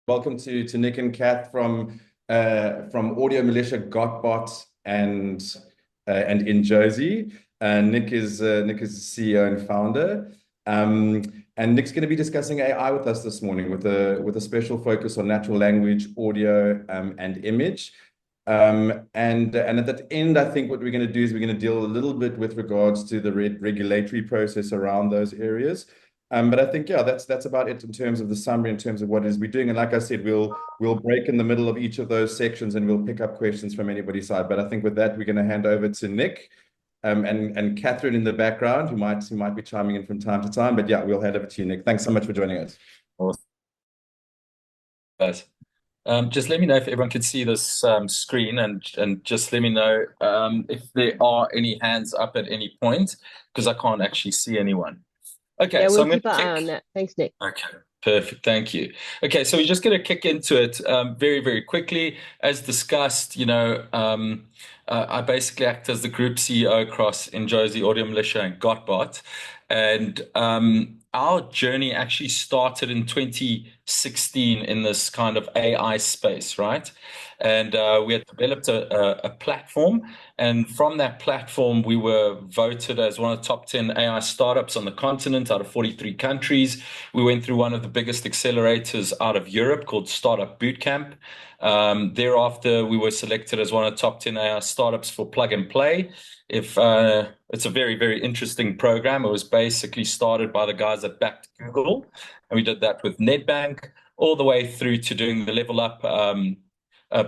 Welcome to Nick and Kath from Audio Militia, GotBot, and INJOZI. Nick is the CEO and founder. And Nick's going to be discussing AI with us this morning with a special focus on natural language, audio, and image. And at that end, I think what we're going to do is we're going to deal a little bit with regards to the regulatory process around those areas. But I think, yeah, that's about it in terms of the summary, in terms of what it is we're doing. And like I said, we'll break in the middle of each of those sections and we'll pick up questions from anybody's side. But I think with that, we're going to hand over to Nick and Catherine in the background, who might be chiming in from time to time. But yeah, we'll hand over to you, Nick. Thanks so much for joining us. Awesome. Guys, just let me know if everyone can see this screen, and just let me know if there are any hands up at any point, because I can't actually see anyone. Okay, yeah, so we'll I'm going keep an eye on that. Thanks, Nick. Okay, perfect. Thank you. Okay, so we're just going to kick into it very, very quickly. As discussed, I basically act as the group CEO across INJOZI, Audio Militia, and GotBot. And our journey actually started in 2016 in this kind of AI space, right? And we had developed a platform. And from that platform, we were voted as one of the top 10 AI startups on the continent out of 43 countries. We went through one of the biggest accelerators out of Europe called Startup Bootcamp. Thereafter, we were selected as one of the top 10 AI startups for Plug and Play. It's a very, very interesting program. It was basically started by the guys that backed Google. And we did that with Nedbank all the way through to doing the Level Up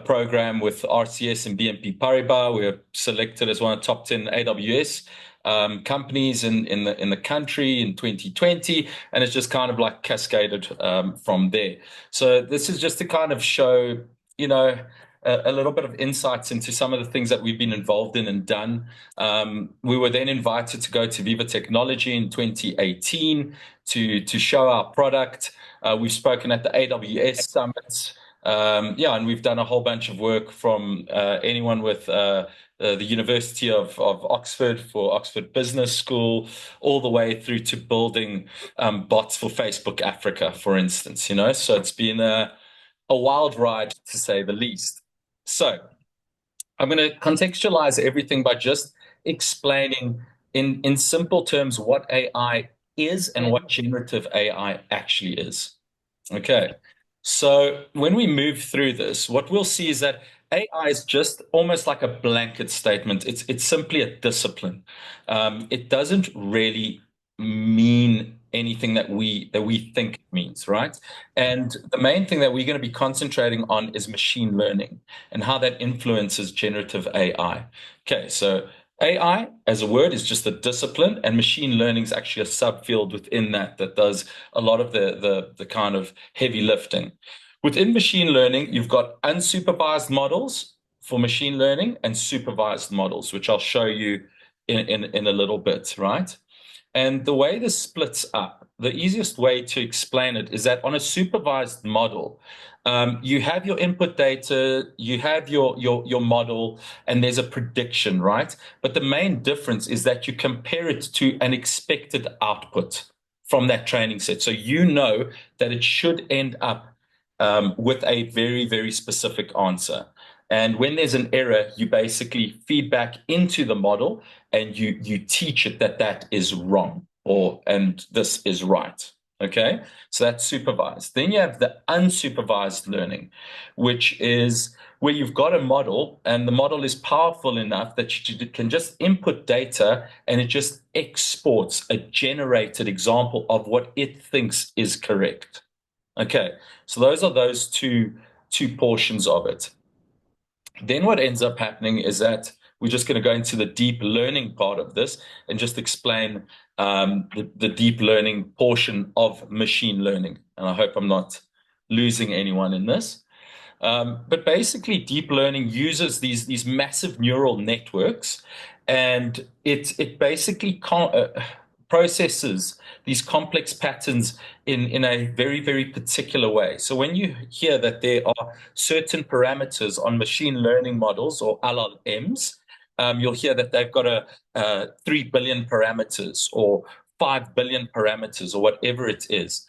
program with RCS and BNP Paribas. We were selected as one of the top 10 AWS companies in the country in 2020, and it's just kind of like cascaded from there. So this is just to kind of show, a little bit of insights into some of the things that we've been involved in and done. We were then invited to go to Viva Technology in 2018 to show our product. We've spoken at the AWS summits. And we've done a whole bunch of work from anyone with the University of Oxford for Oxford Business School, all the way through to building bots for Facebook Africa, for instance. So it's been a wild ride, to say the least. So I'm going to contextualize everything by just explaining in simple terms what AI is and what generative AI actually is. Okay. So when we move through this, what we'll see is that AI is just almost like a blanket statement. It's simply a discipline. It doesn't really mean anything that we think it means, right? And the main thing that we're going to be concentrating on is machine learning and how that influences generative AI. Okay, so AI as a word is just a discipline, and machine learning is actually a subfield within that does a lot of the kind of heavy lifting. Within machine learning, you've got unsupervised models for machine learning and supervised models, which I'll show you in a little bit, right? And the way this splits up, the easiest way to explain it is that on a supervised model, you have your input data, you have your model, and there's a prediction, right? But the main difference is that you compare it to an expected output from that training set. So you know that it should end up with a very, very specific answer. And when there's an error, you basically feed back into the model and you teach it that is wrong and this is right. Okay, so that's supervised. Then you have the unsupervised learning, which is where you've got a model and the model is powerful enough that you can just input data and it just exports a generated example of what it thinks is correct. Okay, so those are those two portions of it. Then what ends up happening is that we're just going to go into the deep learning part of this and just explain the deep learning portion of machine learning. And I hope I'm not losing anyone in this. But basically, deep learning uses these massive neural networks, and it basically processes these complex patterns in a very, very particular way. So when you hear that there are certain parameters on machine learning models or LLMs, you'll hear that they've got 3 billion parameters or 5 billion parameters or whatever it is.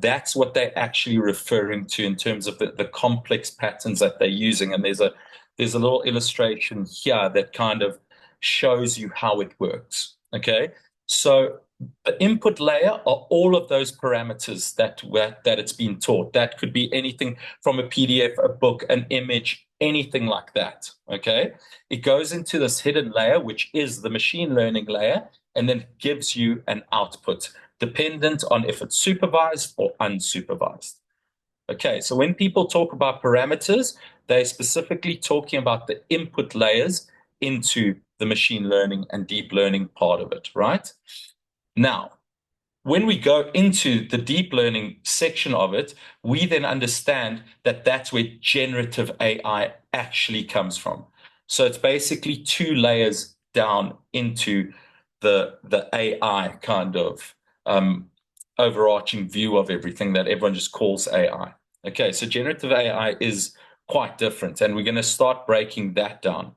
that's what they're actually referring to in terms of the complex patterns that they're using. And there's a little illustration here that kind of shows you how it works. Okay, so the input layer are all of those parameters that it's been taught. That could be anything from a PDF, a book, an image, anything like that. Okay, it goes into this hidden layer, which is the machine learning layer, and then gives you an output dependent on if it's supervised or unsupervised. Okay, so when people talk about parameters, they're specifically talking about the input layers into the machine learning and deep learning part of it, right? Now, when we go into the deep learning section of it, we then understand that that's where generative AI actually comes from. So it's basically two layers down into the AI kind of overarching view of everything that everyone just calls AI. Okay, so generative AI is quite different, and we're going to start breaking that down.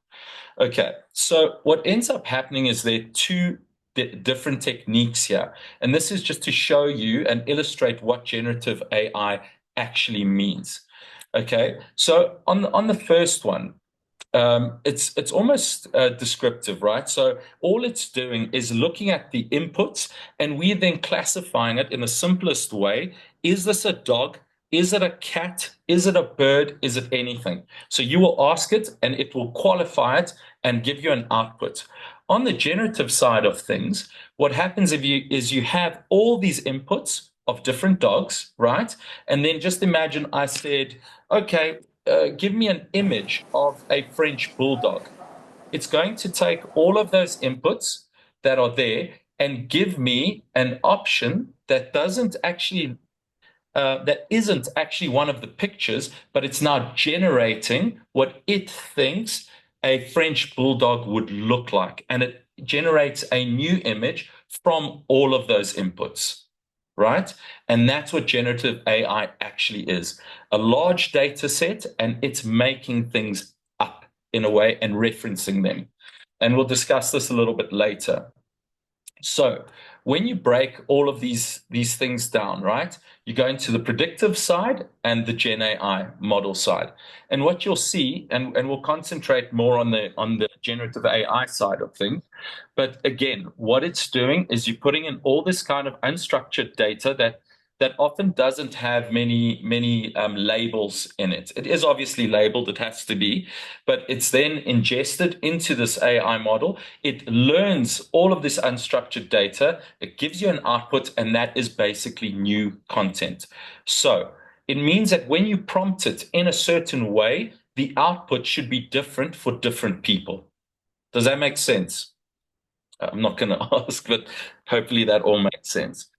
Okay, so what ends up happening is there are two different techniques here. And this is just to show you and illustrate what generative AI actually means. Okay, so on the first one, it's almost descriptive, right? So all it's doing is looking at the inputs, and we then classifying it in the simplest way. Is this a dog? Is it a cat? Is it a bird? Is it anything? So you will ask it, and it will qualify it and give you an output. On the generative side of things, what happens is you have all these inputs of different dogs, right? And then just imagine I said, okay, give me an image of a French bulldog. It's going to take all of those inputs that are there and give me an option that isn't actually one of the pictures, but it's now generating what it thinks a French bulldog would look like. And it generates a new image from all of those inputs, right? And that's what generative AI actually is. A large data set, and it's making things up in a way and referencing them. And we'll discuss this a little bit later. So when you break all of these things down, right, you go into the predictive side and the Gen AI model side. And what you'll see, and we'll concentrate more on the generative AI side of things. But again, what it's doing is you're putting in all this kind of unstructured data that often doesn't have many labels in it. It is obviously labeled, it has to be, but it's then ingested into this AI model. It learns all of this unstructured data, it gives you an output, and that is basically new content. So it means that when you prompt it in a certain way, the output should be different for different people. Does that make sense? I'm not going to ask, but hopefully that all makes sense.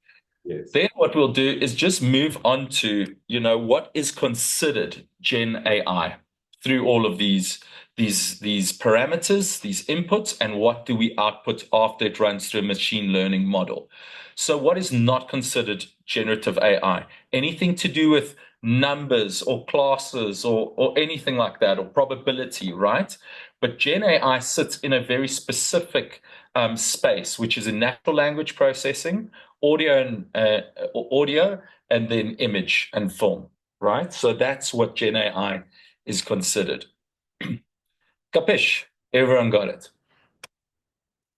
Yes. Then what we'll do is just move on to, what is considered Gen AI through all of these parameters, these inputs, and what do we output after it runs through a machine learning model. So what is not considered generative AI? Anything to do with numbers or classes or anything like that, or probability, right? But Gen AI sits in a very specific space, which is in natural language processing, audio and then image and film, right? So that's what Gen AI is considered. Capish? Everyone got it?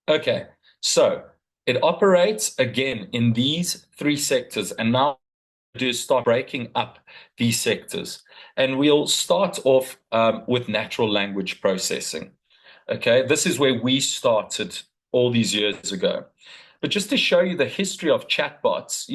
Okay, so it operates again in these three sectors, and now do start breaking up these sectors. And we'll start off with natural language processing. Okay, this is where we started all these years ago. But just to show you the history of chatbots,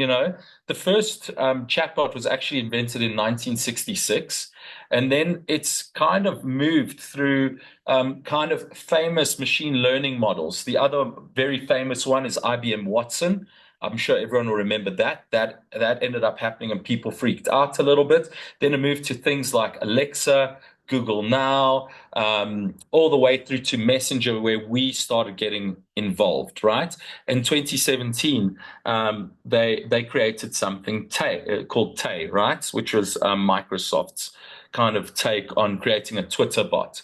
the first chatbot was actually invented in 1966. And then it's kind of moved through kind of famous machine learning models. The other very famous one is IBM Watson. I'm sure everyone will remember that. That ended up happening and people freaked out a little bit. Then it moved to things like Alexa, Google Now, all the way through to Messenger, where we started getting involved, right? In 2017, they created something called Tay, right? Which was Microsoft's kind of take on creating a Twitter bot.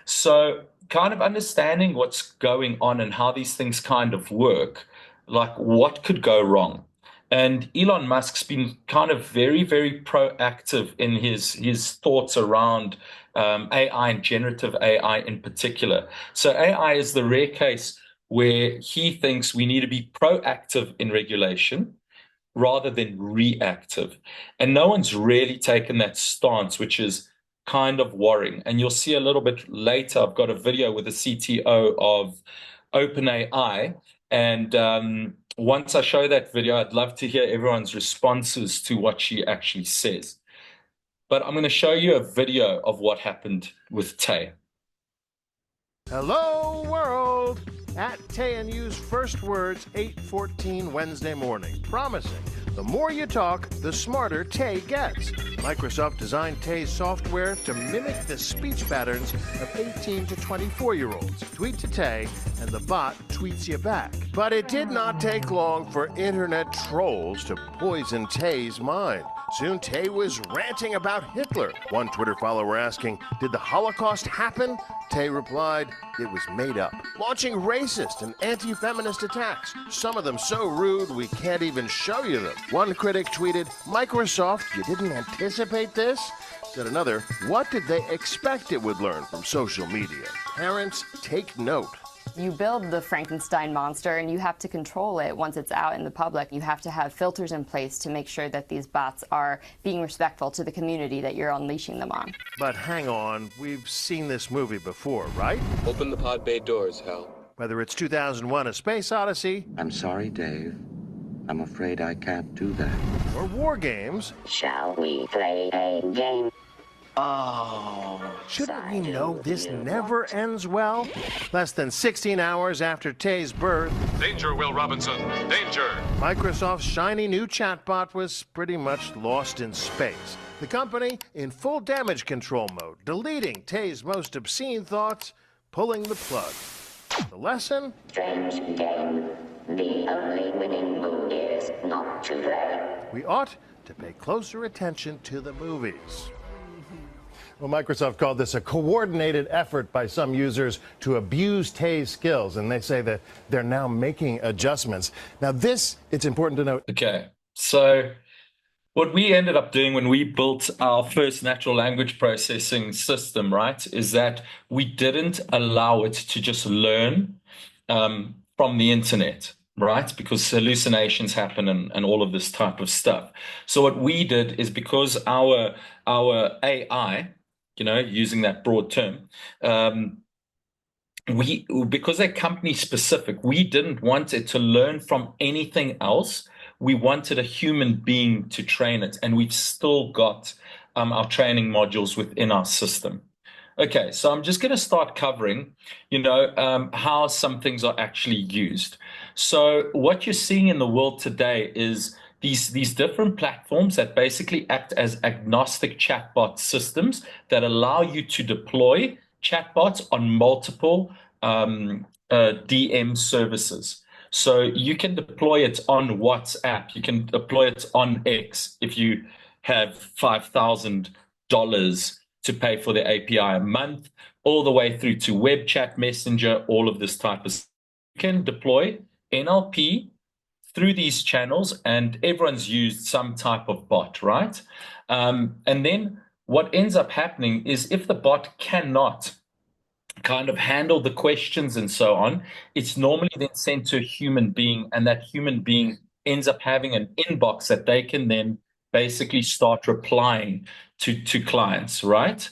So kind of understanding what's going on and how these things kind of work, like what could go wrong. And Elon Musk's been kind of very, very proactive in his thoughts around AI and generative AI in particular. So AI is the rare case where he thinks we need to be proactive in regulation rather than reactive. And no one's really taken that stance, which is kind of worrying. And you'll see a little bit later, I've got a video with the CTO of OpenAI. And once I show that video, I'd love to hear everyone's responses to what she actually says. But I'm going to show you a video of what happened with Tay. Hello, world! At Tay and Yu's first words, 8:14 Wednesday morning, promising the more you talk, the smarter Tay gets. Microsoft designed Tay's software to mimic the speech patterns of 18 to 24-year-olds. Tweet to Tay, and the bot tweets you back. But it did not take long for internet trolls to poison Tay's mind. Soon, Tay was ranting about Hitler. One Twitter follower asking, "Did the Holocaust happen?" Tay replied, "It was made up." Launching racist and anti-feminist attacks, some of them so rude we can't even show you them. One critic tweeted, "Microsoft, you didn't anticipate this?" Said another, "What did they expect it would learn from social media?" Parents, take note. You build the Frankenstein monster and you have to control it once it's out in the public. You have to have filters in place to make sure that these bots are being respectful to the community that you're unleashing them on. But hang on, we've seen this movie before, right? Open the pod bay doors, Hal. Whether it's 2001: A Space Odyssey, I'm sorry, Dave. I'm afraid I can't do that. or War Games, Shall we play a game? shouldn't we know this never ends well? Less than 16 hours after Tay's birth, Danger, Will Robinson. Danger. Microsoft's shiny new chatbot was pretty much lost in space. The company in full damage control mode, deleting Tay's most obscene thoughts, pulling the plug. The lesson? Strange game. The only winning move is not to play. We ought to pay closer attention to the movies. Well, Microsoft called this a coordinated effort by some users to abuse Tay's skills, and they say that they're now making adjustments. Now, this, it's important to note. Okay, so what we ended up doing when we built our first natural language processing system, right, is that we didn't allow it to just learn from the internet, right? Because hallucinations happen and all of this type of stuff. So what we did is, because our AI, you know, using that broad term, because they're company specific, we didn't want it to learn from anything else. We wanted a human being to train it, and we've still got our training modules within our system. Okay, so I'm just going to start covering, you know, how some things are actually used. So what you're seeing in the world today is these different platforms that basically act as agnostic chatbot systems that allow you to deploy chatbots on multiple DM services. So you can deploy it on WhatsApp, you can deploy it on X if you have $5,000 to pay for the API a month, all the way through to web chat, messenger, all of this type of stuff. You can deploy NLP through these channels, and everyone's used some type of bot, right? And then what ends up happening is, if the bot cannot kind of handle the questions and so on, it's normally then sent to a human being, and that human being ends up having an inbox that they can then basically start replying to clients, right?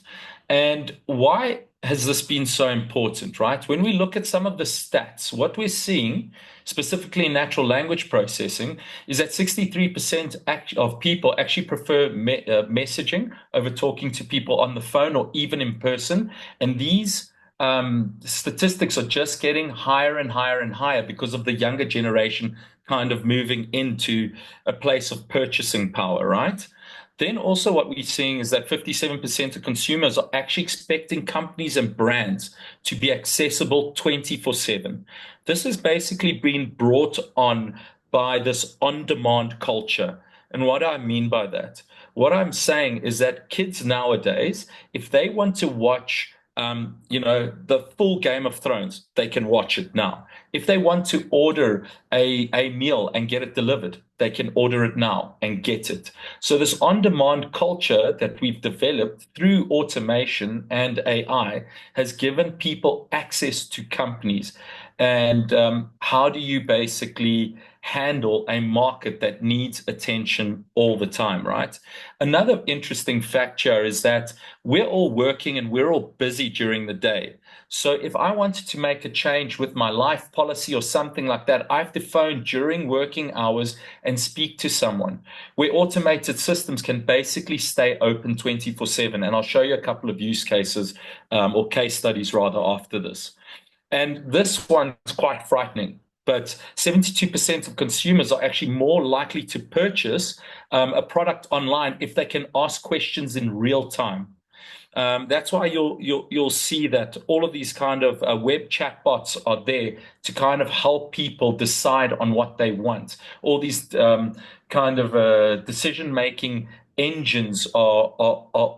And why has this been so important, right? When we look at some of the stats, what we're seeing, specifically in natural language processing, is that 63% of people actually prefer messaging over talking to people on the phone or even in person. And these statistics are just getting higher and higher and higher because of the younger generation kind of moving into a place of purchasing power, right? Then also what we're seeing is that 57% of consumers are actually expecting companies and brands to be accessible 24/7. This has basically been brought on by this on-demand culture. And what do I mean by that? What I'm saying is that kids nowadays, if they want to watch you know, the full Game of Thrones, they can watch it now. If they want to order a meal and get it delivered, they can order it now and get it. So this on-demand culture that we've developed through automation and AI has given people access to companies. And how do you basically handle a market that needs attention all the time, right? Another interesting fact here is that we're all working and we're all busy during the day. So if I wanted to make a change with my life policy or something like that, I have to phone during working hours and speak to someone, where automated systems can basically stay open 24/7. And I'll show you a couple of use cases or case studies rather after this. And this one is quite frightening. But 72% of consumers are actually more likely to purchase a product online if they can ask questions in real time. That's why you'll see that all of these kind of web chatbots are there to kind of help people decide on what they want. All these kind of decision-making engines are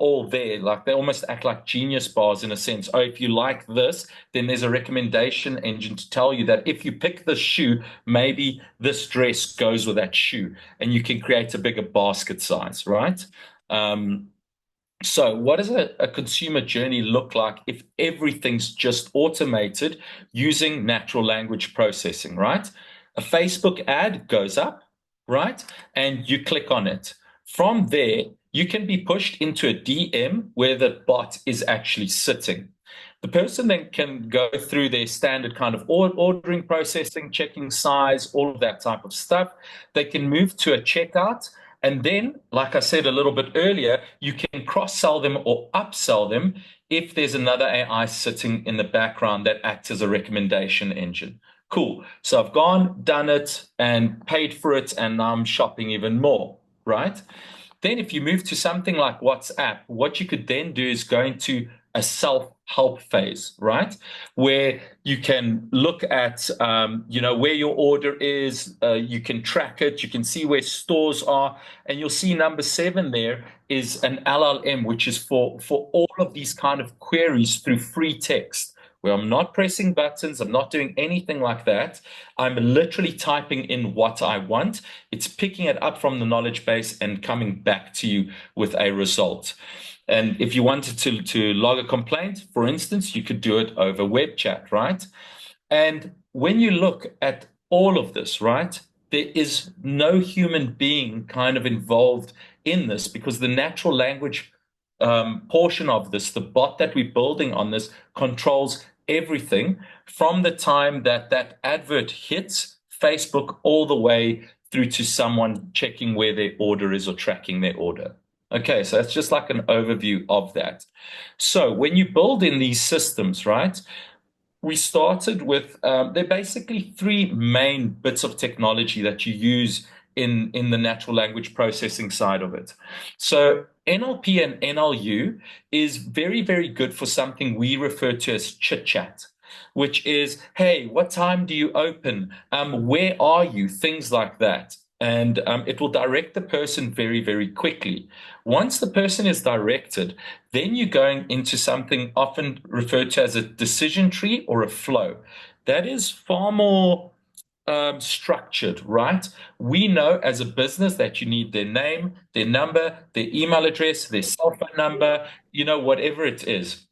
all there. Like they almost act like genius bars in a sense. Oh, if you like this, then there's a recommendation engine to tell you that if you pick this shoe, maybe this dress goes with that shoe, and you can create a bigger basket size, right? So what does a consumer journey look like if everything's just automated using natural language processing, right? A Facebook ad goes up, right? And you click on it. From there, you can be pushed into a DM where the bot is actually sitting. The person then can go through their standard kind of ordering processing, checking size, all of that type of stuff. They can move to a checkout. And then, like I said a little bit earlier, you can cross-sell them or upsell them if there's another AI sitting in the background that acts as a recommendation engine. Cool. So I've gone, done it, and paid for it, and now I'm shopping even more, right? Then if you move to something like WhatsApp, what you could then do is go into a self-help phase, right? Where you can look at, where your order is, you can track it, you can see where stores are, and you'll see number 7 there is an LLM, which is for all of these kind of queries through free text, where I'm not pressing buttons, I'm not doing anything like that. I'm literally typing in what I want. It's picking it up from the knowledge base and coming back to you with a result. And if you wanted to log a complaint, for instance, you could do it over web chat, right? And when you look at all of this, right, there is no human being kind of involved in this, because the natural language portion of this, the bot that we're building on this, controls everything from the time that that advert hits Facebook all the way through to someone checking where their order is or tracking their order. Okay, so that's just like an overview of that. So when you build in these systems, right, we started with, they're basically 3 main bits of technology that you use in the natural language processing side of it. So NLP and NLU is very, very good for something we refer to as chit chat, which is, hey, what time do you open? Where are you? Things like that. And it will direct the person very, very quickly. Once the person is directed, then you're going into something often referred to as a decision tree or a flow. That is far more structured, right? We know as a business that you need their name, their number, their email address, their cell phone number, whatever it is.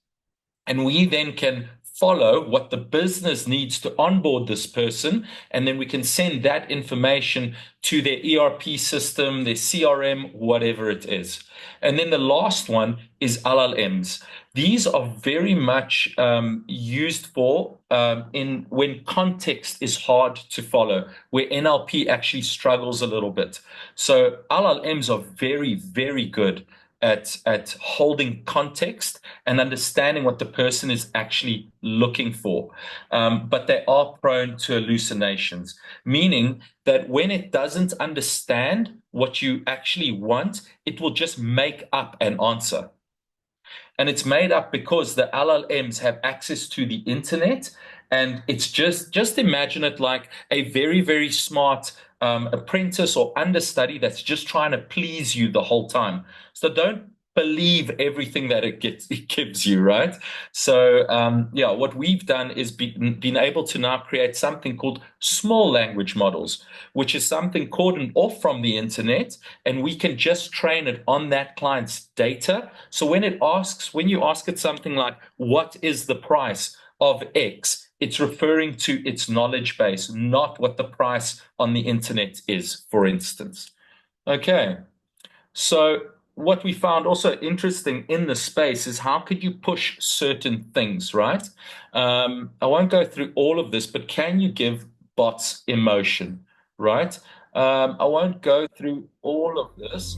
And we then can follow what the business needs to onboard this person, and then we can send that information to their ERP system, their CRM, whatever it is. And then the last one is LLMs. These are very much used for when context is hard to follow, where NLP actually struggles a little bit. So LLMs are very, very good at holding context and understanding what the person is actually looking for. But they are prone to hallucinations, meaning that when it doesn't understand what you actually want, it will just make up an answer. And it's made up because the LLMs have access to the internet, and it's just imagine it like a very, very smart apprentice or understudy that's just trying to please you the whole time. So don't believe everything that it gives you, right? So yeah, what we've done is been able to now create something called small language models, which is something cordoned off from the internet, and we can just train it on that client's data. So when you ask it something like, what is the price of X, it's referring to its knowledge base, not what the price on the internet is, for instance. Okay, so what we found also interesting in the space is how could you push certain things, right? I won't go through all of this, but can you give bots emotion, right? I won't go through all of this.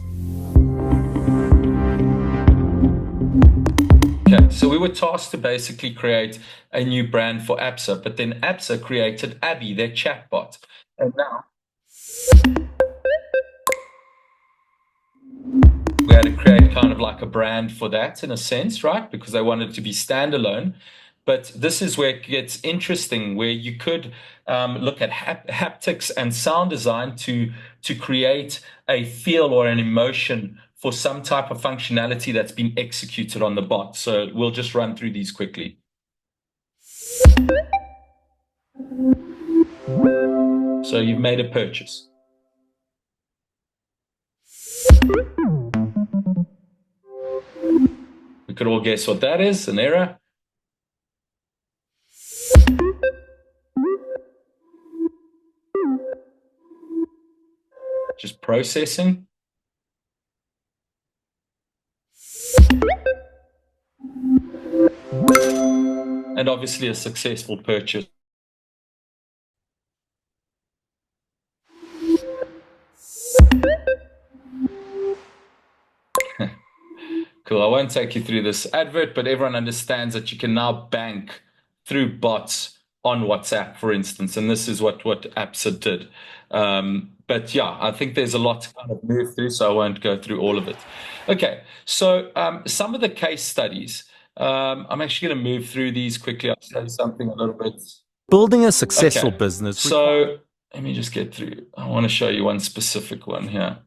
Okay, so we were tasked to basically create a new brand for APSA, but then APSA created Abby, their chatbot. And now we had to create kind of like a brand for that in a sense, right? Because they wanted to be standalone. But this is where it gets interesting, where you could look at haptics and sound design to create a feel or an emotion for some type of functionality that's been executed on the bot. So we'll just run through these quickly. So you've made a purchase. We could all guess what that is, an error. Just processing. And obviously a successful purchase. Cool. I won't take you through this advert, but everyone understands that you can now bank through bots on WhatsApp, for instance, and this is what APSA did. But yeah, I think there's a lot to kind of move through, so I won't go through all of it. Okay, so some of the case studies. I'm actually going to move through these quickly. I'll say something a little bit. Building a successful business. So let me just get through. I want to show you one specific one here.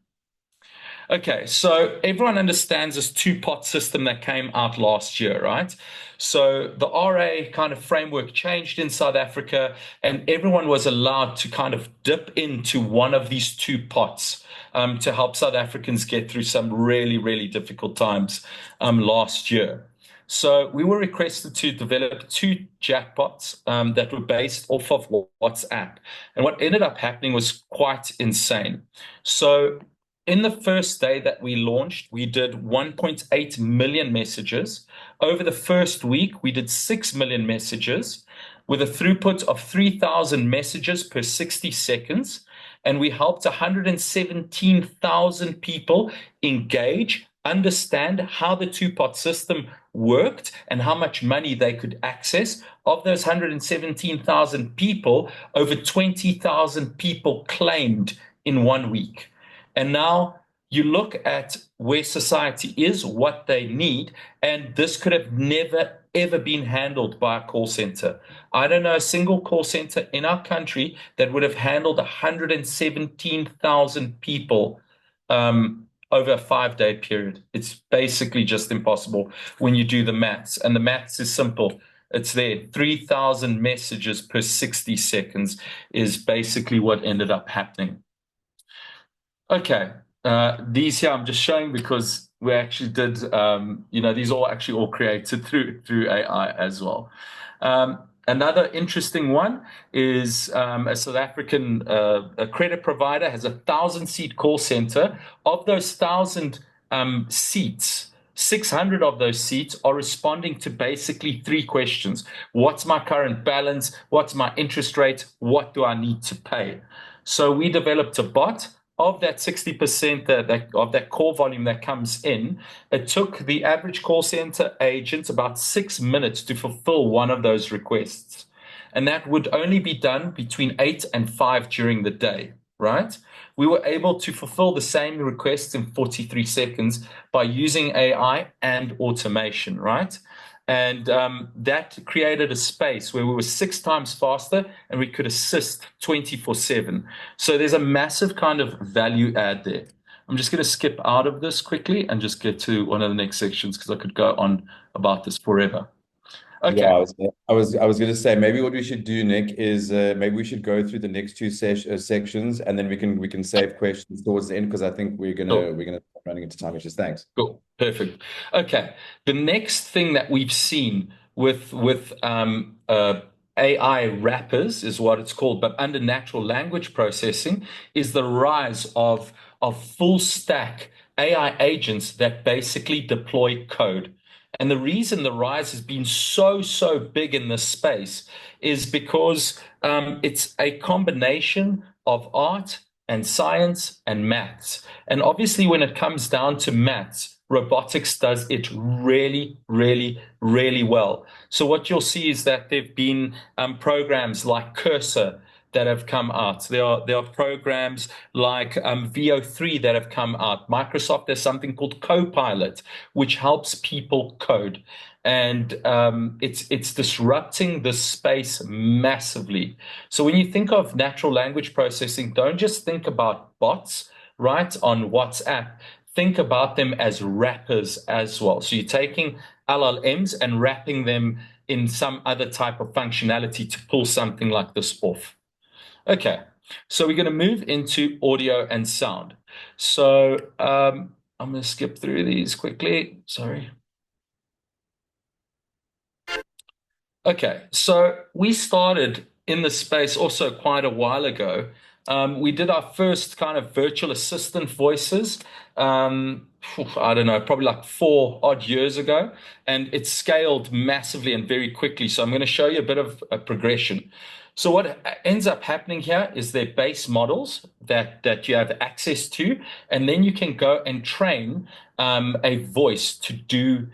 Okay, so everyone understands this two-pot system that came out last year, right? So the RA kind of framework changed in South Africa, and everyone was allowed to kind of dip into one of these two pots to help South Africans get through some really, really difficult times last year. So we were requested to develop two chatbots that were based off of WhatsApp. And what ended up happening was quite insane. So in the first day that we launched, we did 1.8 million messages. Over the first week, we did 6 million messages with a throughput of 3,000 messages per 60 seconds. And we helped 117,000 people engage, understand how the two-pot system worked and how much money they could access. Of those 117,000 people, over 20,000 people claimed in 1 week. And now you look at where society is, what they need, and this could have never, ever been handled by a call center. I don't know a single call center in our country that would have handled 117,000 people over a 5-day period. It's basically just impossible when you do the maths. And the maths is simple. It's there. 3,000 messages per 60 seconds is basically what ended up happening. Okay, these here I'm just showing because we actually did, these are actually all created through AI as well. Another interesting one is a South African a credit provider has a 1,000-seat call center. Of those 1,000 seats, 600 of those seats are responding to basically 3 questions. What's my current balance? What's my interest rate? What do I need to pay? So we developed a bot. Of that 60% of that call volume that comes in, it took the average call center agent about 6 minutes to fulfill one of those requests. And that would only be done between 8 and 5 during the day, right? We were able to fulfill the same requests in 43 seconds by using AI and automation, right? And that created a space where we were 6 times faster and we could assist 24/7. So there's a massive kind of value add there. I'm just going to skip out of this quickly and just get to one of the next sections because I could go on about this forever. Okay. Yeah, I was going to say maybe what we should do, Nick, is maybe we should go through the next two sections, and then we can save questions towards the end because I think we're gonna start running into time issues. Thanks. Cool, perfect. Okay, the next thing that we've seen with AI wrappers is what it's called, but under natural language processing is the rise of full stack AI agents that basically deploy code. And the reason the rise has been so big in this space is because it's a combination of art and science and maths. And obviously, when it comes down to maths, robotics does it really, really, really well. So what you'll see is that there've been programs like Cursor that have come out. There are programs like VO3 that have come out. Microsoft, there's something called Copilot, which helps people code. And it's disrupting the space massively. So when you think of natural language processing, don't just think about bots, right, on WhatsApp. Think about them as wrappers as well. So you're taking LLMs and wrapping them in some other type of functionality to pull something like this off. Okay, so we're going to move into audio and sound. So I'm going to skip through these quickly. Sorry. Okay, so we started in the space also quite a while ago. We did our first kind of virtual assistant voices, I don't know, probably like 4 odd years ago, and it scaled massively and very quickly. So I'm going to show you a bit of a progression. So what ends up happening here is their base models that you have access to, and then you can go and train a voice to do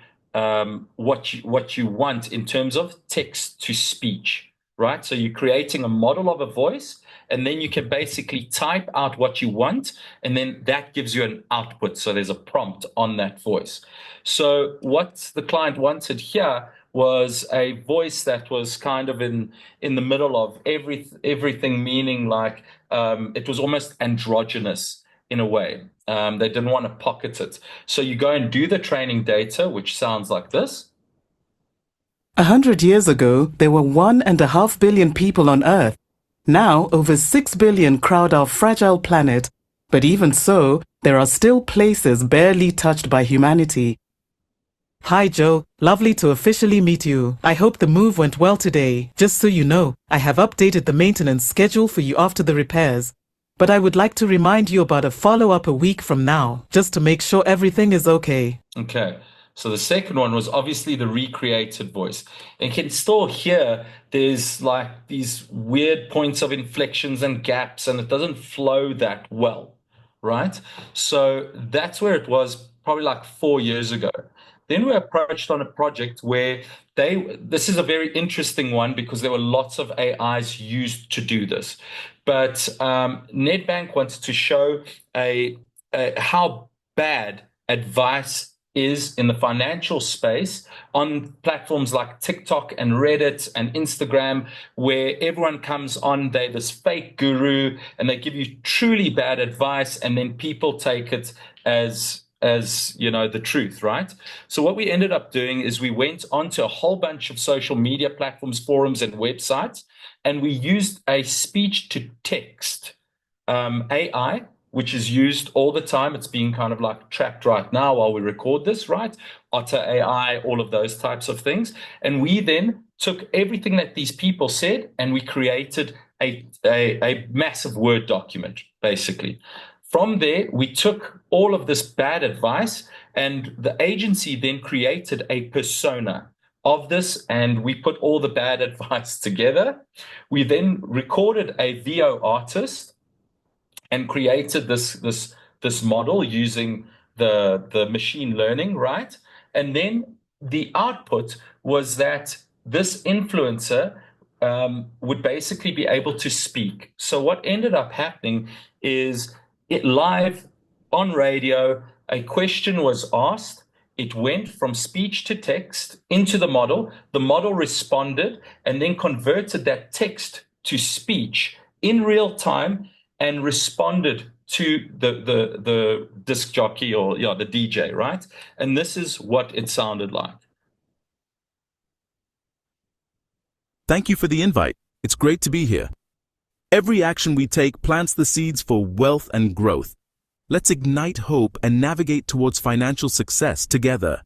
what you want in terms of text to speech, right? So you're creating a model of a voice, and then you can basically type out what you want, and then that gives you an output. So there's a prompt on that voice. So what the client wanted here was a voice that was kind of in the middle of everything, meaning like it was almost androgynous in a way. They didn't want to pocket it. So you go and do the training data, which sounds like this. 100 years ago, there were 1.5 billion people on Earth. Now, over 6 billion crowd our fragile planet. But even so, there are still places barely touched by humanity. Hi, Joe. Lovely to officially meet you. I hope the move went well today. Just so you know, I have updated the maintenance schedule for you after the repairs. But I would like to remind you about a follow-up a week from now, just to make sure everything is okay. Okay. So the second one was obviously the recreated voice. And you can still hear there's like these weird points of inflections and gaps, and it doesn't flow that well, right? So that's where it was probably like 4 years ago. Then we were approached on a project where this is a very interesting one because there were lots of AIs used to do this. But Nedbank wanted to show how bad advice is in the financial space on platforms like TikTok and Reddit and Instagram, where everyone comes on, they're this fake guru, and they give you truly bad advice, and then people take it as you know, the truth, right? So what we ended up doing is we went onto a whole bunch of social media platforms, forums, and websites, and we used a speech-to-text AI, which is used all the time. It's being kind of like tracked right now while we record this, right? Otter AI, all of those types of things. And we then took everything that these people said, and we created a massive Word document, basically. From there, we took all of this bad advice, and the agency then created a persona of this, and we put all the bad advice together. We then recorded a VO artist and created this model using the machine learning, right? And then the output was that this influencer would basically be able to speak. So what ended up happening is it live on radio, a question was asked. It went from speech to text into the model. The model responded and then converted that text to speech in real time and responded to the disc jockey, or the DJ, right? And this is what it sounded like. Thank you for the invite. It's great to be here. Every action we take plants the seeds for wealth and growth. Let's ignite hope and navigate towards financial success together.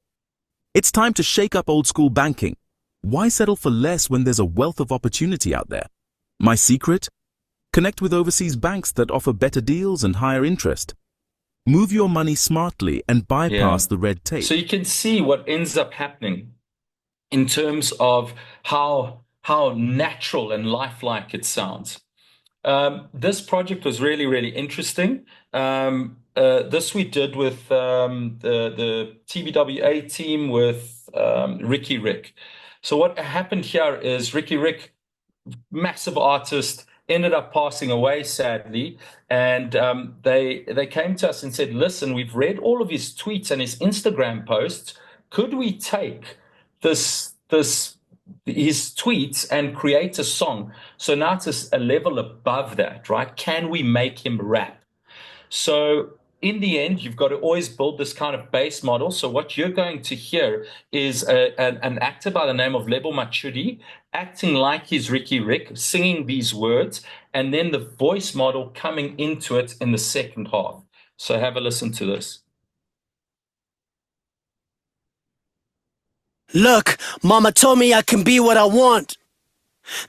It's time to shake up old school banking. Why settle for less when there's a wealth of opportunity out there? My secret? Connect with overseas banks that offer better deals and higher interest. Move your money smartly and bypass the red tape. So you can see what ends up happening in terms of how natural and lifelike it sounds. This project was really, really interesting. This we did with the TBWA team with Ricky Rick. So what happened here is Ricky Rick, massive artist, ended up passing away, sadly. And they came to us and said, listen, we've read all of his tweets and his Instagram posts. Could we take his tweets and create a song? So now it's a level above that, right? Can we make him rap? So in the end, you've got to always build this kind of base model. So what you're going to hear is an actor by the name of Lebo Machudi acting like he's Ricky Rick, singing these words, and then the voice model coming into it in the second half. So have a listen to this. Look, mama told me I can be what I want.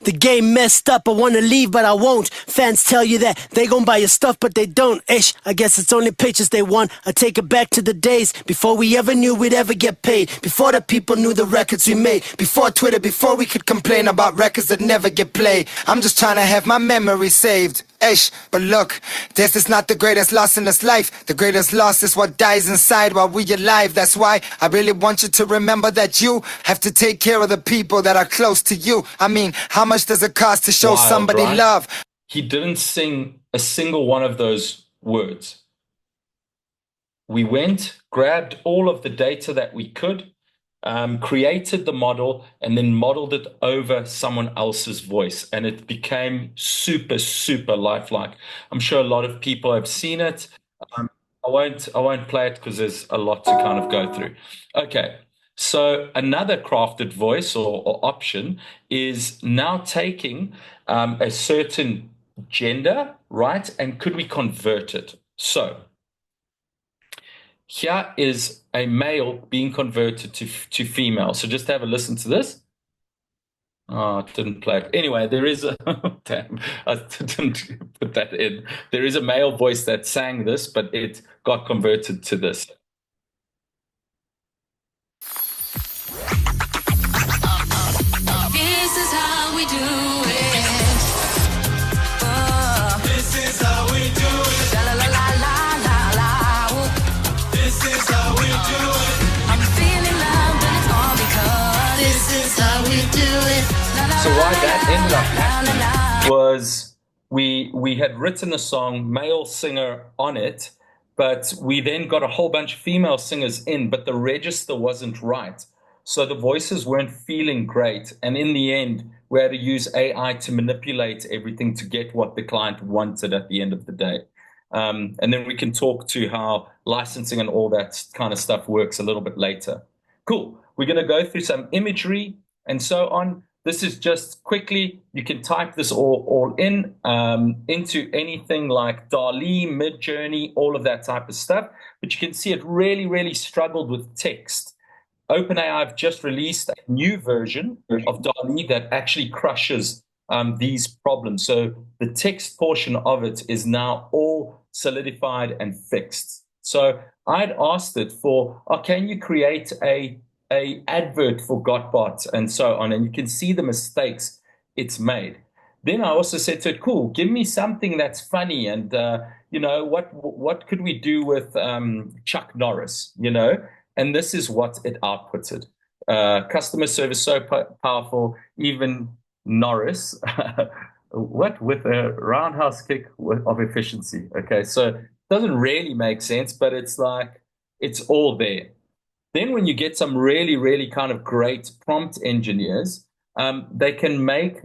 The game messed up, I wanna leave, but I won't. Fans tell you that they gon' buy your stuff, but they don't. Ish, I guess it's only pictures they want. I take it back to the days before we ever knew we'd ever get paid. Before the people knew the records we made. Before Twitter, before we could complain about records that never get played. I'm just trying to have my memory saved. Ish, but look, this is not the greatest loss in this life. The greatest loss is what dies inside while we're alive. That's why I really want you to remember that you have to take care of the people that are close to you. I mean, how much does it cost to show somebody love? He didn't sing a single one of those words. We went, grabbed all of the data that we could, created the model, and then modeled it over someone else's voice, and it became super, super lifelike. I'm sure a lot of people have seen it. I won't play it because there's a lot to kind of go through. Okay, so another crafted voice or option is now taking a certain gender, right? And could we convert it? So here is a male being converted to female. So just have a listen to this. Oh, it didn't play. Anyway, there is a damn, I didn't put that in. There is a male voice that sang this, but it got converted to this. This is how we do it. This is how we do it. La la la la la la. This is how we do it. I'm feeling love, and it's all because this is how we do it. So why that ended up happening was we had written a song, male singer on it, but we then got a whole bunch of female singers in, but the register wasn't right. So the voices weren't feeling great. And in the end, we had to use AI to manipulate everything to get what the client wanted at the end of the day. And then we can talk to how licensing and all that kind of stuff works a little bit later. Cool. We're going to go through some imagery and so on. This is just quickly, you can type this all in into anything like DALL-E, Midjourney, all of that type of stuff. But you can see it really, really struggled with text. OpenAI have just released a new version of DALL-E that actually crushes these problems. So the text portion of it is now all solidified and fixed. So I'd asked it for, can you create a advert for GotBot and so on, and you can see the mistakes it's made. Then I also said to it, cool, give me something that's funny, and what could we do with Chuck Norris, and this is what it outputted. Customer service so powerful, even Norris, with a roundhouse kick of efficiency. Okay, so it doesn't really make sense, but it's like it's all there. Then when you get some really, really kind of great prompt engineers, they can make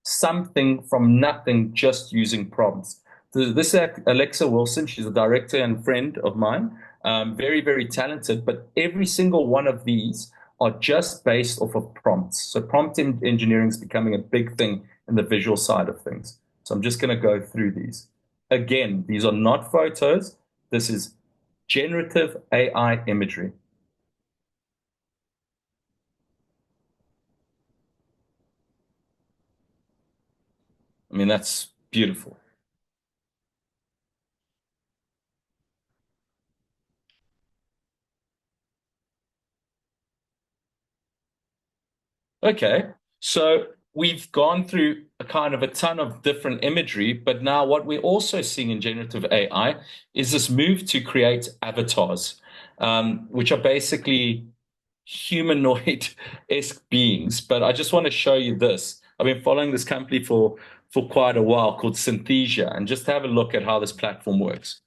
something from nothing just using prompts. This is Alexa Wilson. She's a director and friend of mine. Very, very talented. But every single one of these are just based off of prompts. So prompt engineering is becoming a big thing in the visual side of things. So I'm just going to go through these. Again, these are not photos. This is generative AI imagery. I mean, that's beautiful. Okay, so we've gone through a kind of a ton of different imagery, but now what we're also seeing in generative AI is this move to create avatars, which are basically humanoid-esque beings. But I just want to show you this. I've been following this company for quite a while called Synthesia, and just have a look at how this platform works.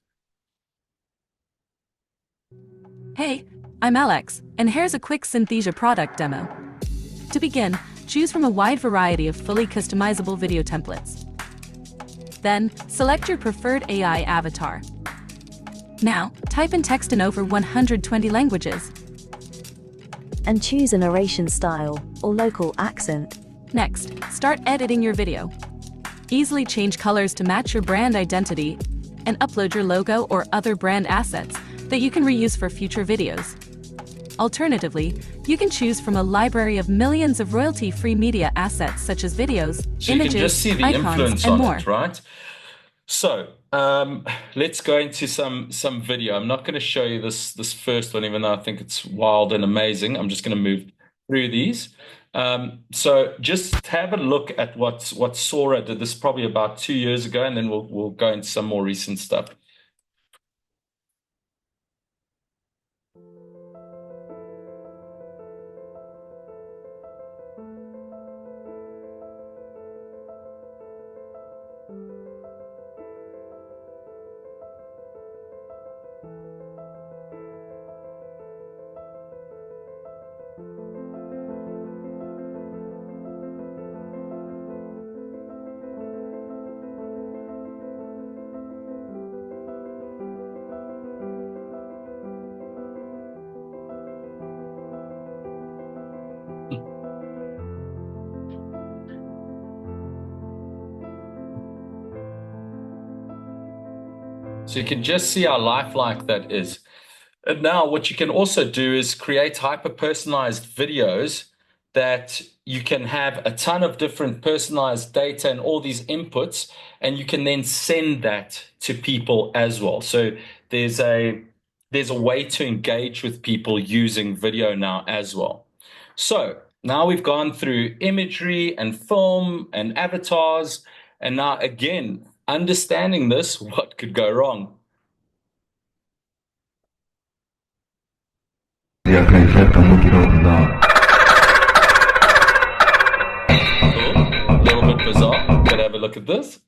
Hey, I'm Alex, and here's a quick Synthesia product demo. To begin, choose from a wide variety of fully customizable video templates. Then, select your preferred AI avatar. Now, type in text in over 120 languages. And choose a narration style or local accent. Next, start editing your video. Easily change colors to match your brand identity, and upload your logo or other brand assets that you can reuse for future videos. Alternatively, you can choose from a library of millions of royalty-free media assets such as videos, So images, you can just see the icons, influence and on more. it, right? So let's go into some video. I'm not going to show you this first one, even though I think it's wild and amazing. I'm just going to move through these. So just have a look at what Sora did. This is probably about 2 years ago, and then we'll go into some more recent stuff. So you can just see how lifelike that is. And now what you can also do is create hyper-personalized videos that you can have a ton of different personalized data and all these inputs, and you can then send that to people as well. So there's a way to engage with people using video now as well. So now we've gone through imagery and film and avatars, and now again, understanding this, what could go wrong? Cool. A little bit bizarre, but have a look at this.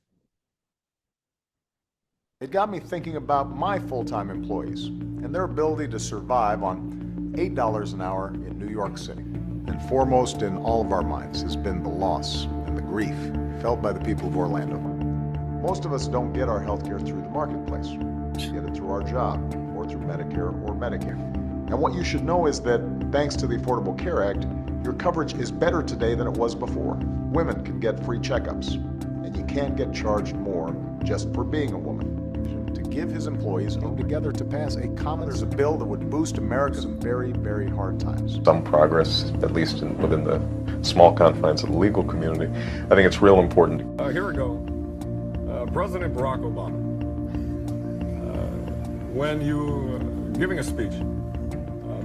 It got me thinking about my full-time employees and their ability to survive on $8 an hour in New York City. And foremost in all of our minds has been the loss and the grief felt by the people of Orlando. Most of us don't get our health care through the marketplace. We get it through our job or through Medicare or Medicare. And what you should know is that thanks to the Affordable Care Act, your coverage is better today than it was before. Women can get free checkups, and you can't get charged more just for being a woman. To give his employees come together to pass a common, there's a bill that would boost America's very, very hard times. Some progress, at least within the small confines of the legal community. I think it's real important. Here we go. President Barack Obama, when you giving a speech,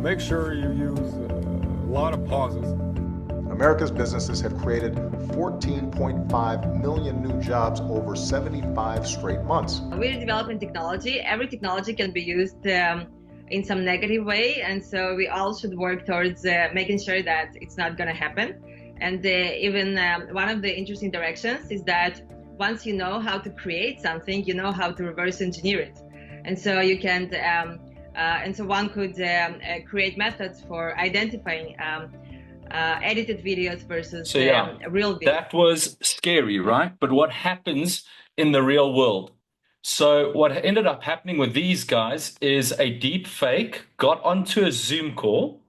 make sure you use a lot of pauses. America's businesses have created 14.5 million new jobs over 75 straight months. We're developing technology. Every technology can be used in some negative way, and so we all should work towards making sure that it's not going to happen. And even one of the interesting directions is that once you know how to create something, you know how to reverse engineer it. And so you can, and so one could create methods for identifying edited videos versus real videos. That was scary, right? But what happens in the real world? So what ended up happening with these guys is a deep fake got onto a Zoom call.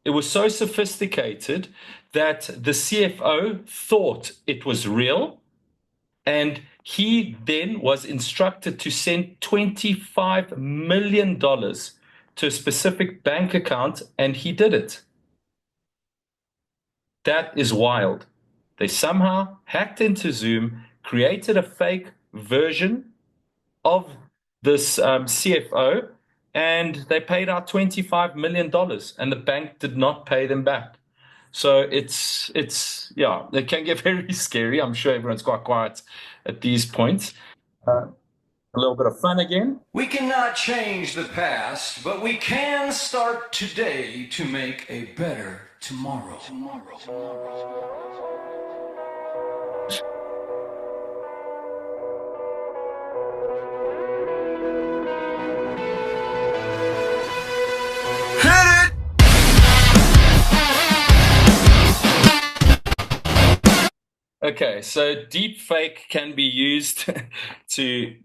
It was so sophisticated that the CFO thought it was real, and he then was instructed to send $25 million to a specific bank account, and he did it. That is wild. They somehow hacked into Zoom, created a fake version of this CFO, and they paid out $25 million, and the bank did not pay them back. So it's yeah, it can get very scary. I'm sure everyone's quite quiet at these points. A little bit of fun again. We cannot change the past, but we can start today to make a better tomorrow. Okay, so deep fake can be used to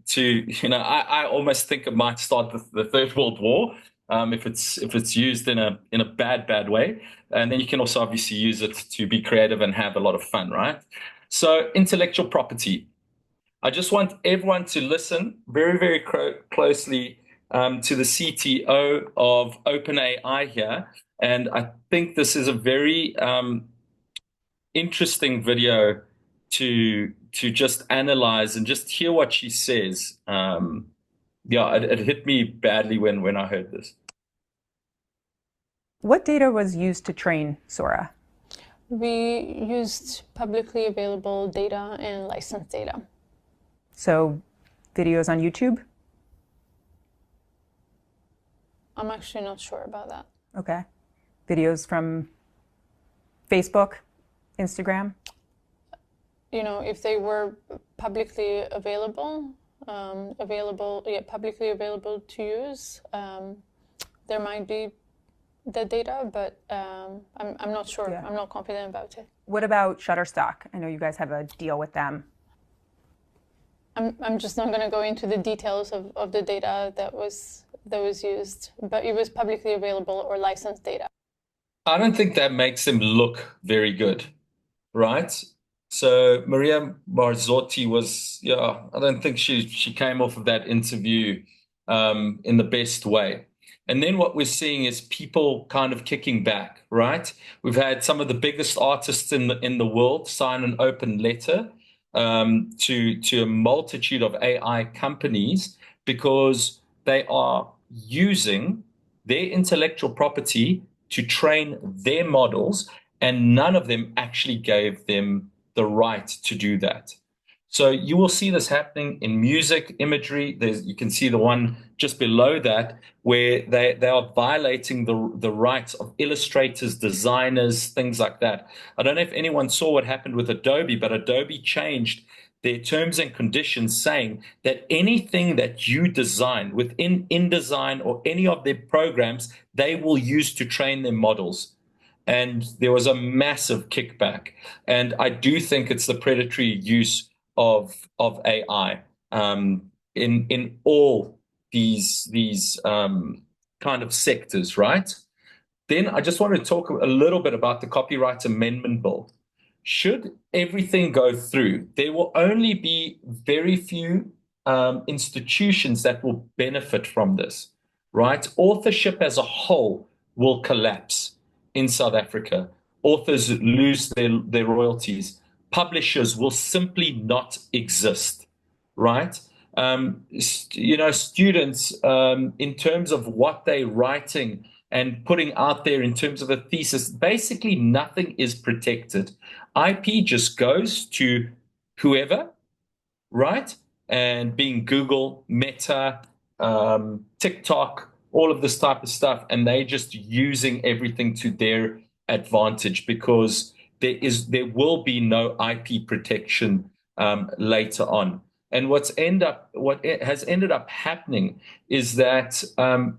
I almost think it might start the Third World War if it's used in a bad way, and then you can also obviously use it to be creative and have a lot of fun, right? So intellectual property. I just want everyone to listen very closely to the CTO of OpenAI here, and I think this is a very interesting video to just analyze and just hear what she says. Yeah, it hit me badly when I heard this. What data was used to train Sora? We used publicly available data and licensed data. So videos on YouTube? I'm actually not sure about that. Okay. Videos from Facebook, Instagram? You know, if they were publicly available, publicly available to use, there might be the data, but I'm not sure. Yeah. I'm not confident about it. What about Shutterstock? I know you guys have a deal with them. I'm just not going to go into the details of the data that was used, but it was publicly available or licensed data. I don't think that makes them look very good, right? So Maria Marzotti was, yeah, I don't think she came off of that interview in the best way. And then what we're seeing is people kind of kicking back, right? We've had some of the biggest artists in the world sign an open letter to a multitude of AI companies because they are using their intellectual property to train their models, and none of them actually gave them the right to do that. So you will see this happening in music, imagery. You can see the one just below that where they are violating the rights of illustrators, designers, things like that. I don't know if anyone saw what happened with Adobe, but Adobe changed their terms and conditions saying that anything that you design within InDesign or any of their programs, they will use to train their models. And there was a massive kickback. And I do think it's the predatory use of AI in all these kind of sectors, right? Then I just want to talk a little bit about the Copyright Amendment Bill. Should everything go through, there will only be very few institutions that will benefit from this, right? Authorship as a whole will collapse in South Africa. Authors lose their royalties. Publishers will simply not exist, right? Students, in terms of what they're writing and putting out there in terms of a thesis, basically nothing is protected. IP just goes to whoever, right? And being Google, Meta, TikTok, all of this type of stuff, and they're just using everything to their advantage because there will be no IP protection later on. And what has ended up happening is that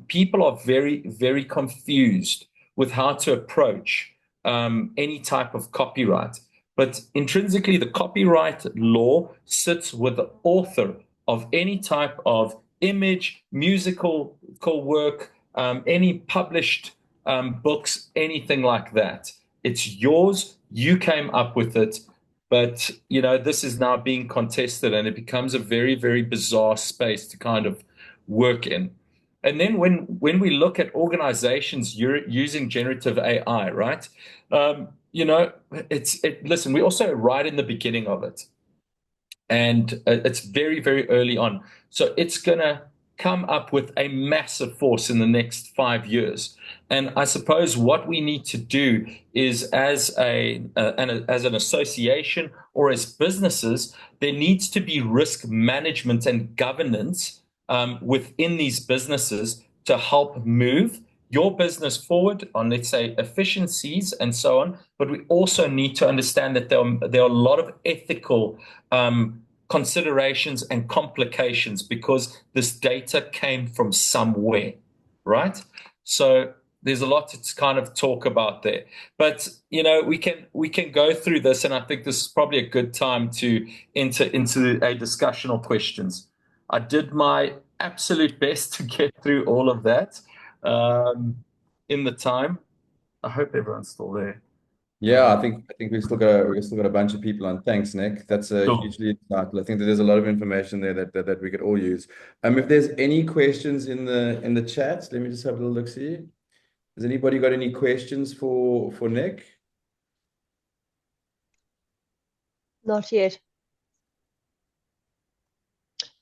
people are very, very confused with how to approach any type of copyright. But intrinsically, the copyright law sits with the author of any type of image, musical work, any published books, anything like that. It's yours. You came up with it. But, you know, this is now being contested, and it becomes a very, very bizarre space to kind of work in. And then when we look at organizations using generative AI, right? You know, listen, we're also right in the beginning of it. And it's very, very early on. So it's going to come up with a massive force in the next 5 years. And I suppose what we need to do is, as an association or as businesses, there needs to be risk management and governance within these businesses to help move your business forward on, let's say, efficiencies and so on. But we also need to understand that there are a lot of ethical considerations and complications, because this data came from somewhere, right? So there's a lot to kind of talk about there. But, you know, we can go through this, and I think this is probably a good time to enter into a discussion or questions. I did my absolute best to get through all of that in the time. I hope everyone's still there. Yeah, I think we've still got a bunch of people on. Thanks, Nick. That's hugely insightful. I think that there's a lot of information there that we could all use. If there's any questions in the chat, let me just have a little look. See, has anybody got any questions for Nick? Not yet.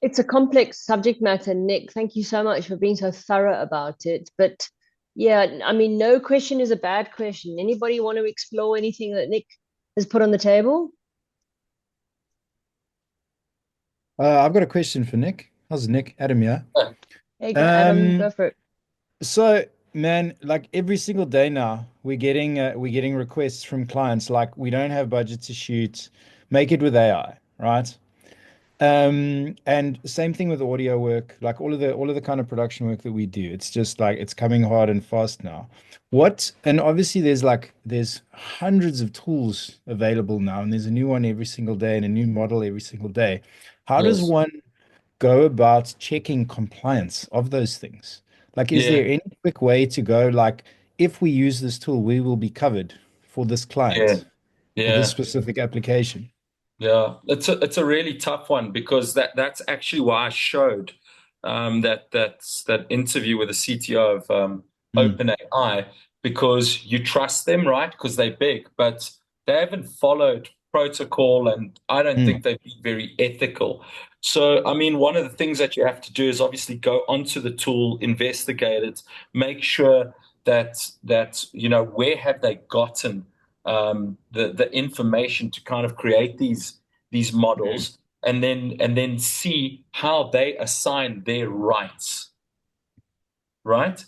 It's a complex subject matter, Nick. Thank you so much for being so thorough about it. But yeah, I mean, no question is a bad question. Anybody want to explore anything that Nick has put on the table? I've got a question for Nick. How's Nick? Adam, yeah? Hey, Adam, go for it. So, man, like every single day now, we're getting requests from clients like, we don't have budget to shoot, make it with AI, right? And same thing with audio work, like all of the kind of production work that we do. It's just like, it's coming hard and fast now. And obviously there's hundreds of tools available now, and there's a new one every single day and a new model every single day. How does one go about checking compliance of those things? Like, is there any quick way to go, like, if we use this tool, we will be covered for this client, for this specific application? Yeah, it's a really tough one, because that's actually why I showed that interview with the CTO of OpenAI, because you trust them, right? Because they're big, but they haven't followed protocol, and I don't think they've been very ethical. So, I mean, one of the things that you have to do is obviously go onto the tool, investigate it, make sure that you know, where have they gotten the information to kind of create these models, and then see how they assign their rights, right?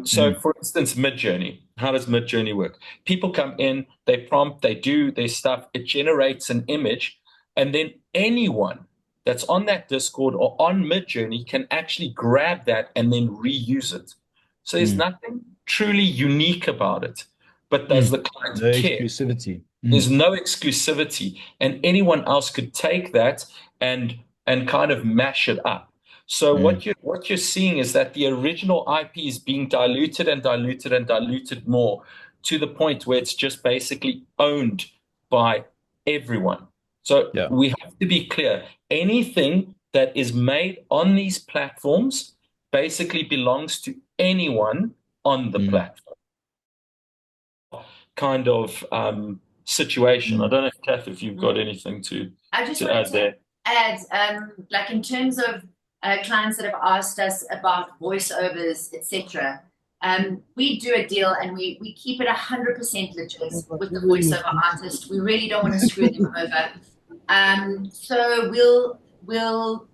So for instance, Midjourney, how does Midjourney work? People come in, they prompt, they do their stuff, it generates an image, and then anyone that's on that Discord or on Midjourney can actually grab that and then reuse it. So there's nothing truly unique about it. But does the client care? Exclusivity. There's no exclusivity, and anyone else could take that and kind of mash it up. So what you're seeing is that the original IP is being diluted and diluted and diluted more, to the point where it's just basically owned by everyone. So we have to be clear. Anything that is made on these platforms basically belongs to anyone on the platform. Kind of situation. I don't know, Kath, if you've got anything to add there. Like in terms of clients that have asked us about voiceovers, etc. We do a deal, and we keep it 100% legit with the voiceover artist. We really don't want to screw them over. So we'll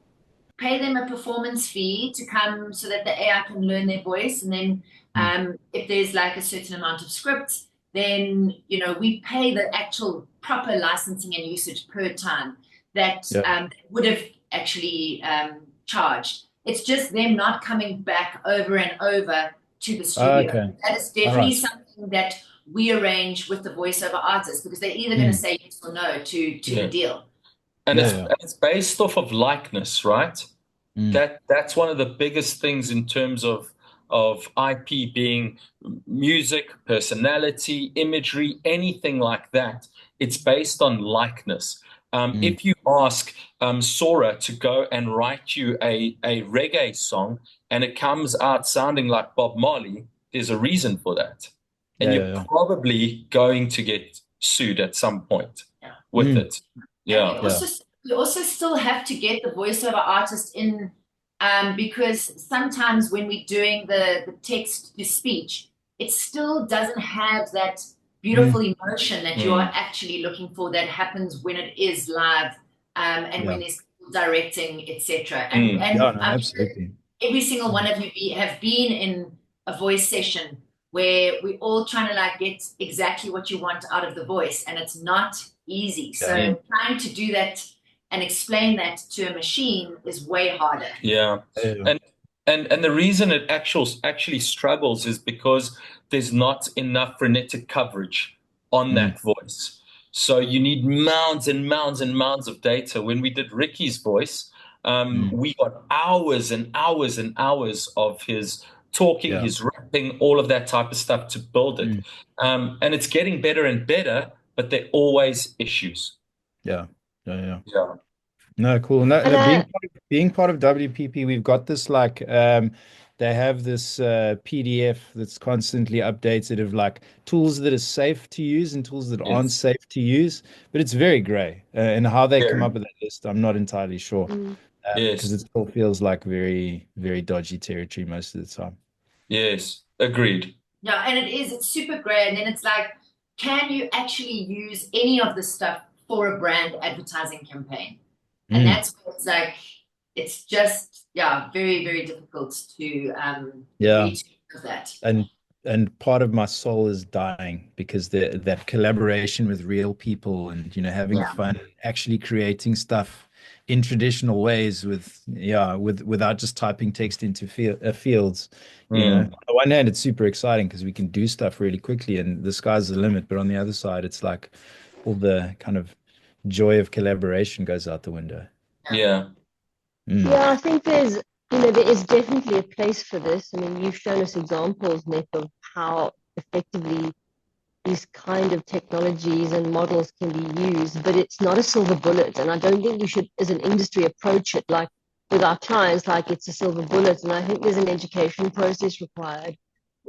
pay them a performance fee to come, so that the AI can learn their voice, and then if there's like a certain amount of script, then, you know, we pay the actual proper licensing and usage per time that would have actually charged. It's just them not coming back over and over to the studio. That is definitely something that we arrange with the voiceover artist, because they're either going to say yes or no to the deal. And it's based off of likeness, right? That's one of the biggest things in terms of IP being music, personality, imagery, anything like that. It's based on likeness. If you ask Sora to go and write you a reggae song and it comes out sounding like Bob Marley, there's a reason for that. And you're probably going to get sued at some point with it. Yeah. You also still have to get the voiceover artist in, because sometimes when we're doing the text to speech, it still doesn't have that beautiful emotion that you are actually looking for that happens when it is live, and when there's directing, etc. And absolutely. Every single one of you have been in a voice session where we're all trying to like get exactly what you want out of the voice, and it's not easy. So trying to do that and explain that to a machine is way harder. Yeah. And the reason it actually struggles is because there's not enough frenetic coverage on that voice. So you need mounds and mounds and mounds of data. When we did Ricky's voice, we got hours and hours and hours of his talking, his rapping, all of that type of stuff to build it. And it's getting better and better, but there are always issues. Yeah. Yeah. No, cool. No, being part of WPP, we've got this like they have this PDF that's constantly updated of like tools that are safe to use and tools that aren't safe to use, but it's very gray. And how they come up with that list, I'm not entirely sure. Because it still feels like very, very dodgy territory most of the time. Yes, agreed. Yeah, and it's super great. And then it's like, can you actually use any of this stuff for a brand advertising campaign? And that's where it's like, it's just, very, very difficult to reach that. And part of my soul is dying because that collaboration with real people and, having fun, actually creating stuff in traditional ways without just typing text into fields. On the one hand, it's super exciting because we can do stuff really quickly and the sky's the limit. But on the other side, it's like all the kind of joy of collaboration goes out the window. Yeah. Yeah, I think there is definitely a place for this. I mean, you've shown us examples, Nick, of how effectively these kind of technologies and models can be used, but it's not a silver bullet. And I don't think we should, as an industry, approach it like with our clients, like it's a silver bullet. And I think there's an education process required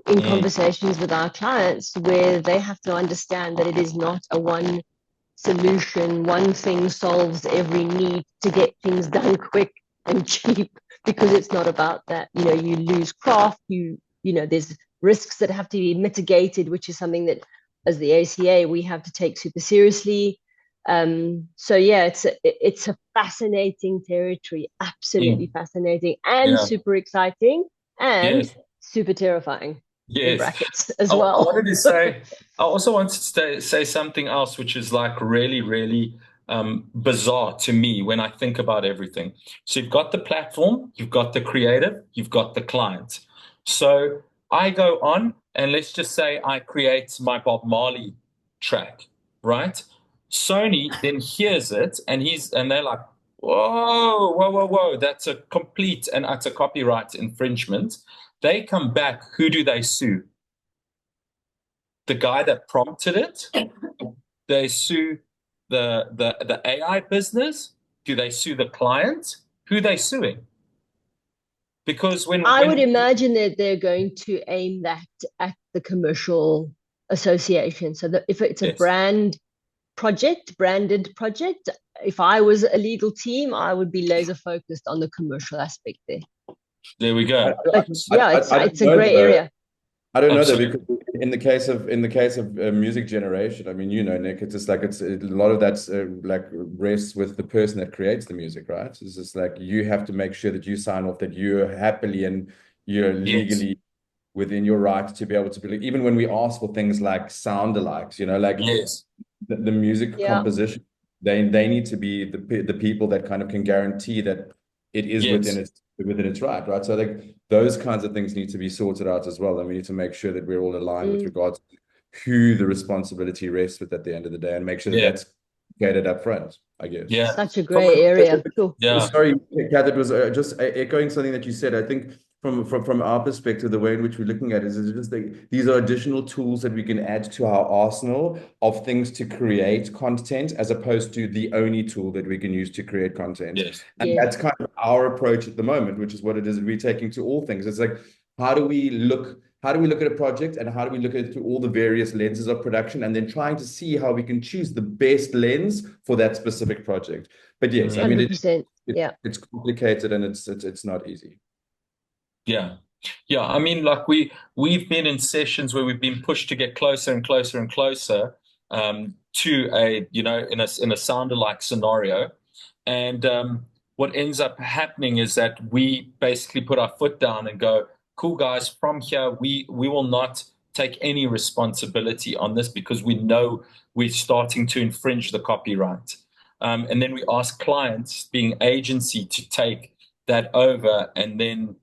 in conversations with our clients where they have to understand that it is not a one solution, one thing solves every need to get things done quick and cheap, because it's not about that. You lose craft, there's risks that have to be mitigated, which is something that as the ACA we have to take super seriously. So yeah, it's a fascinating territory, absolutely fascinating, and super exciting, and super terrifying. In brackets as well. I also wanted to say something else, which is like really, really bizarre to me when I think about everything. So you've got the platform, you've got the creative, you've got the client. So I go on and let's just say I create my Bob Marley track, right? Sony then hears it and they're like, whoa, that's a complete and utter copyright infringement. They come back, who do they sue? The guy that prompted it? They sue the AI business? Do they sue the client? Who are they suing? Because when I would imagine that they're going to aim that at the commercial association. So that if it's a branded project, if I was a legal team, I would be laser focused on the commercial aspect there. There we go. It's a gray area. I don't know though, because in the case of music generation, I mean, Nick, it's just like a lot of that's like rests with the person that creates the music, right? It's just like you have to make sure that you sign off that you're happily and you're legally within your right to be able to believe. Even when we ask for things like sound alikes, the music composition, they need to be the people that kind of can guarantee that it is within its right. So like those kinds of things need to be sorted out as well, and we need to make sure that we're all aligned with regards to who the responsibility rests with at the end of the day, and make sure that that's communicated up front, I guess. Yeah. Such a great area. Cool. Yeah. Sorry, Kath, it was just echoing something that you said. I think from our perspective, the way in which we're looking at it is just like these are additional tools that we can add to our arsenal of things to create content, as opposed to the only tool that we can use to create content. Yes. And that's kind of our approach at the moment, which is what it is that we're taking to all things. It's like, how do we look at a project, and how do we look at it through all the various lenses of production, and then trying to see how we can choose the best lens for that specific project. But yes, I mean, 100%. it's complicated, and it's not easy. Yeah. Yeah. I mean, like we've been in sessions where we've been pushed to get closer and closer and closer to a, you know, in a sounder-like scenario. And what ends up happening is that we basically put our foot down and go, cool guys, from here, we will not take any responsibility on this, because we know we're starting to infringe the copyright. And then we ask clients, being agency, to take that over, and then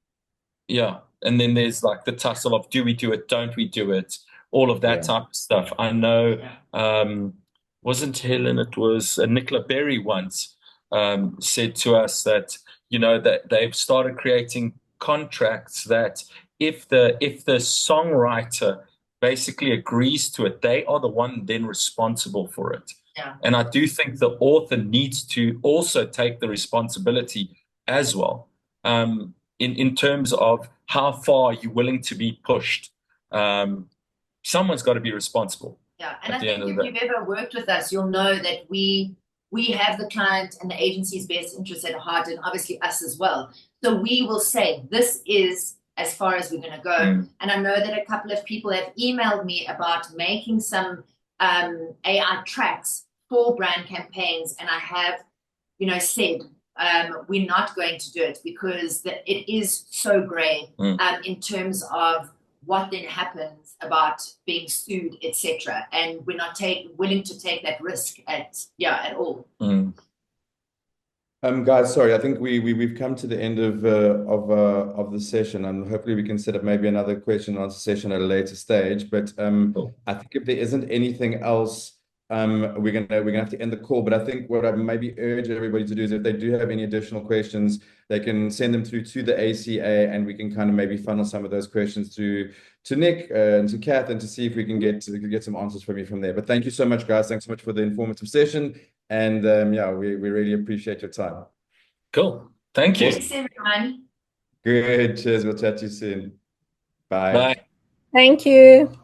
there's like the tussle of, do we do it, don't we do it, all of that type of stuff. I know, wasn't Helen, it was Nicola Berry once said to us that, you know, that they've started creating contracts that if the songwriter basically agrees to it, they are the one then responsible for it. Yeah. And I do think the author needs to also take the responsibility as well, in terms of how far you're willing to be pushed. Someone's got to be responsible. Yeah, and I think if you've ever worked with us, you'll know that we have the client and the agency's best interest at heart, and obviously us as well. So we will say, this is as far as we're going to go. And I know that a couple of people have emailed me about making some AI tracks for brand campaigns, and I have, you know, said we're not going to do it, because it is so gray in terms of what then happens about being sued, etc. And we're not willing to take that risk at all. Guys, sorry, I think we've come to the end of the session, and hopefully we can set up maybe another question and answer session at a later stage. But I think if there isn't anything else, we're gonna have to end the call. But I think what I maybe urge everybody to do is, if they do have any additional questions, they can send them through to the ACA, and we can kind of maybe funnel some of those questions to Nick and to Kath, and to see if we can get some answers from you from there. But thank you so much, guys. Thanks so much for the informative session. And we really appreciate your time. Cool. Thank you. Thanks, everyone. Good. Cheers. We'll chat to you soon. Bye. Bye. Thank you.